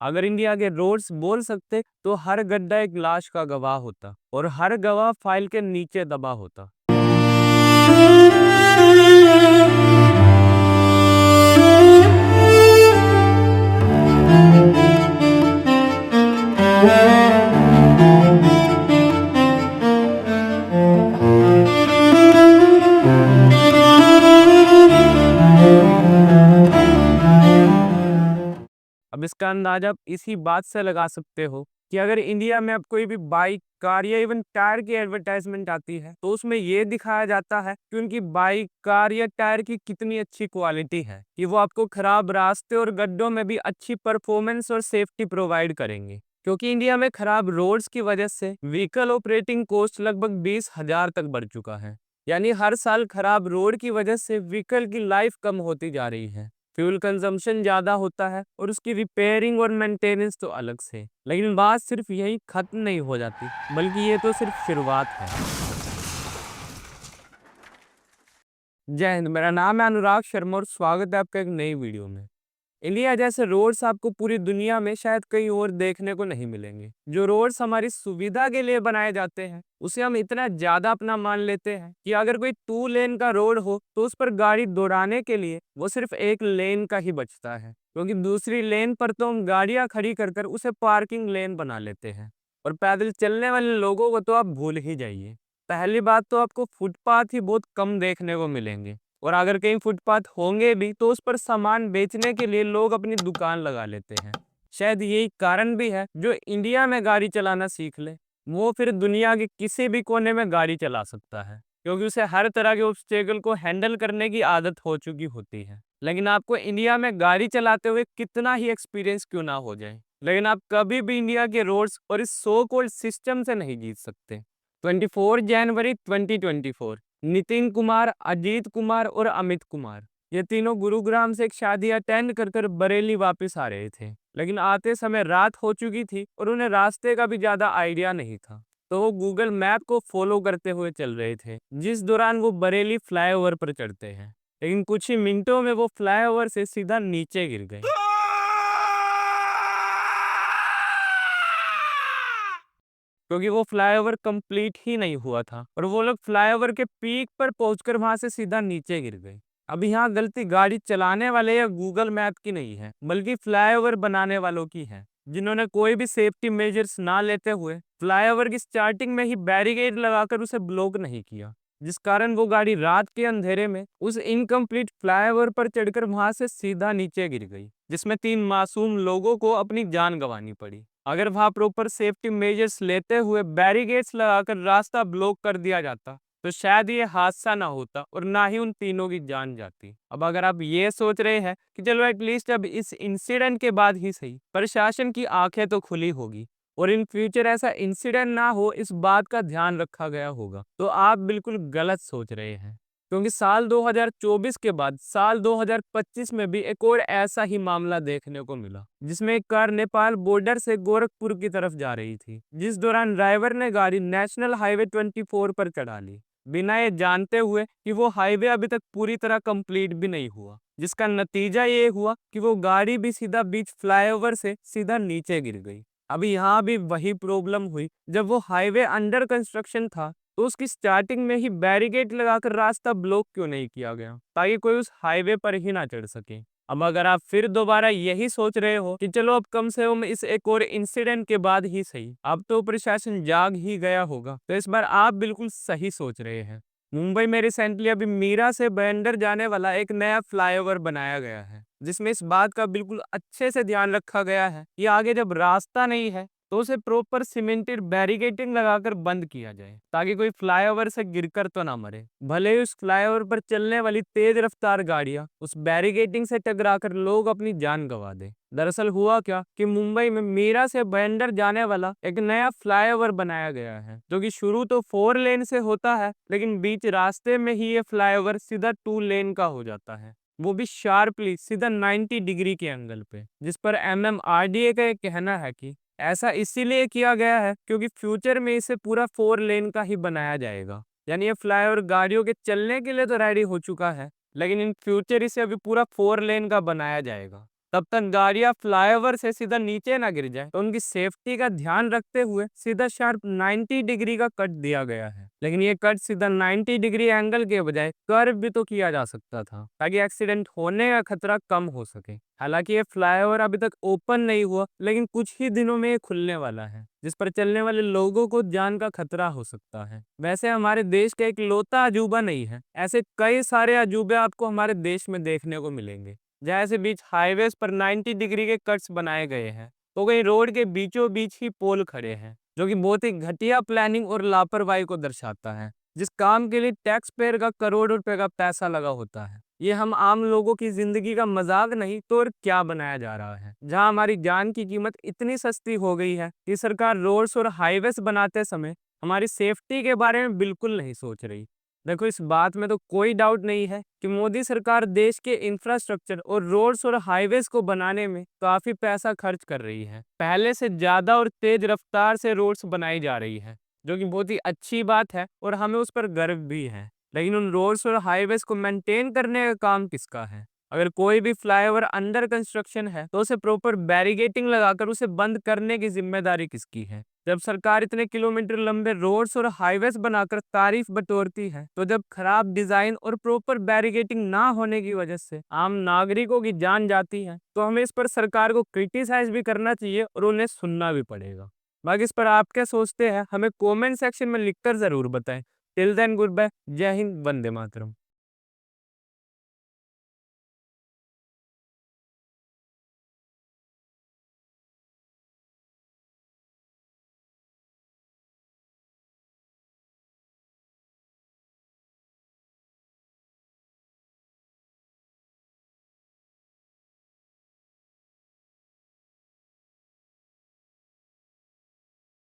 अगर इंडिया के रोड्स बोल सकते तो हर गड्ढा एक लाश का गवाह होता और हर गवाह फाइल के नीचे दबा होता। अब इसका अंदाजा आप इसी बात से लगा सकते हो कि अगर इंडिया में अब कोई भी बाइक, कार या इवन टायर की एडवर्टाइजमेंट आती है तो उसमें ये दिखाया जाता है कि उनकी बाइक, कार या टायर की कितनी अच्छी क्वालिटी है, कि वो आपको खराब रास्ते और गड्ढों में भी अच्छी परफॉर्मेंस और सेफ्टी प्रोवाइड करेंगे। क्योंकि इंडिया में खराब रोड्स की वजह से व्हीकल ऑपरेटिंग कॉस्ट लगभग 20,000 तक बढ़ चुका है। यानी हर साल खराब रोड की वजह से व्हीकल की लाइफ कम होती जा रही है, फ्यूल कंजम्पशन ज़्यादा होता है और उसकी रिपेयरिंग और मेंटेनेंस तो अलग से। लेकिन बात सिर्फ यही खत्म नहीं हो जाती, बल्कि ये तो सिर्फ शुरुआत है। जय हिंद, मेरा नाम है अनुराग शर्मा और स्वागत है आपका एक नई वीडियो में। इंडिया जैसे रोड्स आपको पूरी दुनिया में शायद कहीं और देखने को नहीं मिलेंगे। जो रोड्स हमारी सुविधा के लिए बनाए जाते हैं उसे हम इतना ज्यादा अपना मान लेते हैं कि अगर कोई 2 लेन का रोड हो तो उस पर गाड़ी दौड़ाने के लिए वो सिर्फ 1 लेन का ही बचता है, क्योंकि दूसरी लेन पर तो हम गाड़ियां खड़ी कर कर उसे पार्किंग लेन बना लेते हैं। और पैदल चलने वाले लोगों को तो आप भूल ही जाइए। पहली बात तो आपको फुटपाथ ही बहुत कम देखने को मिलेंगे, और अगर कहीं फुटपाथ होंगे भी तो उस पर सामान बेचने के लिए लोग अपनी दुकान लगा लेते हैं। शायद यही कारण भी है जो इंडिया में गाड़ी चलाना सीख ले वो फिर दुनिया के किसी भी कोने में गाड़ी चला सकता है, क्योंकि उसे हर तरह के ऑब्स्टेकल को हैंडल करने की आदत हो चुकी होती है। लेकिन आपको इंडिया में गाड़ी चलाते हुए कितना ही एक्सपीरियंस क्यों ना हो जाए, लेकिन आप कभी भी इंडिया के रोड्स और इस सो कॉल्ड सिस्टम से नहीं जीत सकते। 24 जनवरी 2024 नितिन कुमार, अजीत कुमार और अमित कुमार, ये तीनों गुरुग्राम से एक शादी अटेंड कर कर बरेली वापस आ रहे थे। लेकिन आते समय रात हो चुकी थी और उन्हें रास्ते का भी ज्यादा आइडिया नहीं था, तो वो गूगल मैप को फॉलो करते हुए चल रहे थे, जिस दौरान वो बरेली फ्लाईओवर पर चढ़ते हैं। लेकिन कुछ ही मिनटों में वो फ्लाईओवर से सीधा नीचे गिर गए, क्योंकि वो फ्लाईओवर कंप्लीट ही नहीं हुआ था और वो लोग फ्लाईओवर के पीक पर पहुंचकर वहां से सीधा नीचे गिर गए। अब यहाँ गलती गाड़ी चलाने वाले या गूगल मैप की नहीं है, बल्कि फ्लाईओवर बनाने वालों की है, जिन्होंने कोई भी सेफ्टी मेजर्स ना लेते हुए फ्लाईओवर की स्टार्टिंग में ही बैरिकेड लगाकर उसे ब्लॉक नहीं किया, जिस कारण वो गाड़ी रात के अंधेरे में उस इनकम्प्लीट फ्लाईओवर पर चढ़कर वहां से सीधा नीचे गिर गई, जिसमें 3 मासूम लोगों को अपनी जान गंवानी पड़ी। अगर वहां प्रॉपर सेफ्टी मेजर्स लेते हुए बैरिकेड्स लगाकर रास्ता ब्लॉक कर दिया जाता तो शायद ये हादसा ना होता और ना ही उन तीनों की जान जाती। अब अगर आप ये सोच रहे हैं कि चलो एटलीस्ट अब इस इंसिडेंट के बाद ही सही प्रशासन की आंखें तो खुली होगी और इन फ्यूचर ऐसा इंसिडेंट ना हो इस बात का ध्यान रखा गया होगा, तो आप बिल्कुल गलत सोच रहे हैं। क्योंकि साल 2024 के बाद साल 2025 में भी एक और ऐसा ही मामला देखने को मिला, जिसमें एक कार नेपाल बॉर्डर से गोरखपुर की तरफ जा रही थी, जिस दौरान ड्राइवर ने गाड़ी नेशनल हाईवे 24 पर चढ़ा ली, बिना ये जानते हुए कि वो हाईवे अभी तक पूरी तरह कंप्लीट भी नहीं हुआ, जिसका नतीजा ये हुआ कि वो गाड़ी भी सीधा बीच फ्लाईओवर से सीधा नीचे गिर गई। अभी यहाँ भी वही प्रॉब्लम हुई, जब वो हाईवे अंडर कंस्ट्रक्शन था तो उसकी स्टार्टिंग में ही बैरिकेड लगाकर रास्ता ब्लॉक क्यों नहीं किया गया, ताकि कोई उस हाईवे पर ही ना चढ़ सके। अब अगर आप फिर दोबारा यही सोच रहे हो कि चलो अब कम से कम इस एक और इंसिडेंट के बाद ही सही, अब तो प्रशासन जाग ही गया होगा, तो इस बार आप बिल्कुल सही सोच रहे हैं। मुंबई में रिसेंटली अभी मीरा से बंदर जाने वाला एक नया फ्लाईओवर बनाया गया है, जिसमें इस बात का बिल्कुल अच्छे से ध्यान रखा गया है कि आगे जब रास्ता नहीं है तो उसे प्रॉपर सीमेंटेड बैरिकेडिंग लगाकर बंद किया जाए, ताकि कोई फ्लाईओवर से गिरकर तो ना मरे। भले ही उस फ्लाईओवर पर चलने वाली तेज रफ्तार गाड़ियां उस बैरिकेडिंग से टकराकर लोग अपनी जान गंवा दे। दरअसल हुआ क्या कि मुंबई में मीरा से बंदर जाने वाला एक नया फ्लाईओवर बनाया गया है, जो कि शुरू तो 4 लेन से होता है, लेकिन बीच रास्ते में ही ये फ्लाईओवर सीधा 2 लेन का हो जाता है, वो भी शार्पली सीधा 90 डिग्री के एंगल पे, जिस पर MMRDA का ये कहना है कि ऐसा इसीलिए किया गया है क्योंकि फ्यूचर में इसे पूरा 4 लेन का ही बनाया जाएगा। यानी ये फ्लाईओवर गाड़ियों के चलने के लिए तो रेडी हो चुका है, लेकिन इन फ्यूचर इसे अभी पूरा 4 लेन का बनाया जाएगा, तब तक गाड़ियां फ्लाईओवर से सीधा नीचे ना गिर जाए, तो उनकी सेफ्टी का ध्यान रखते हुए सीधा शार्प 90 डिग्री का कट दिया गया है। लेकिन ये कट सीधा 90 डिग्री एंगल के बजाय कर्व भी तो किया जा सकता था, ताकि एक्सीडेंट होने का खतरा कम हो सके। हालांकि ये फ्लाईओवर अभी तक ओपन नहीं हुआ, लेकिन कुछ ही दिनों में ये खुलने वाला है, जिस पर चलने वाले लोगों को जान का खतरा हो सकता है। वैसे हमारे देश का एक लौता अजूबा नहीं है, ऐसे कई सारे अजूबे आपको हमारे देश में देखने को मिलेंगे। जैसे बीच हाईवेज पर 90 डिग्री के कट्स बनाए गए हैं, तो कहीं रोड के बीचों बीच ही पोल खड़े हैं, जो कि बहुत ही घटिया प्लानिंग और लापरवाही को दर्शाता है। जिस काम के लिए टैक्स पेयर का करोड़ों रुपए का पैसा लगा होता है, ये हम आम लोगों की जिंदगी का मजाक नहीं तो और क्या बनाया जा रहा है, जहां हमारी जान की कीमत इतनी सस्ती हो गई है कि सरकार रोड्स और हाईवेज बनाते समय हमारी सेफ्टी के बारे में बिल्कुल नहीं सोच रही। देखो, इस बात में तो कोई डाउट नहीं है कि मोदी सरकार देश के इंफ्रास्ट्रक्चर और रोड्स और हाईवेज को बनाने में काफी पैसा खर्च कर रही है। पहले से ज्यादा और तेज रफ्तार से रोड्स बनाई जा रही है, जो कि बहुत ही अच्छी बात है और हमें उस पर गर्व भी है। लेकिन उन रोड्स और हाईवेज को मेंटेन करने का काम किसका है? अगर कोई भी फ्लाईओवर अंडर कंस्ट्रक्शन है, तो उसे प्रॉपर बैरिगेटिंग लगाकर उसे बंद करने की जिम्मेदारी किसकी है? जब सरकार इतने किलोमीटर लंबे रोड्स और हाईवेज बनाकर तारीफ बटोरती है, तो जब खराब डिजाइन और प्रॉपर बैरिगेटिंग ना होने की वजह से आम नागरिकों की जान जाती है, तो हमें इस पर सरकार को क्रिटिसाइज भी करना चाहिए और उन्हें सुनना भी पड़ेगा। बाकी इस पर आप क्या सोचते हैं, हमें कमेंट सेक्शन में लिखकर जरूर बताएं। टिल देन गुड बाय, जय हिंद, वंदे मातरम।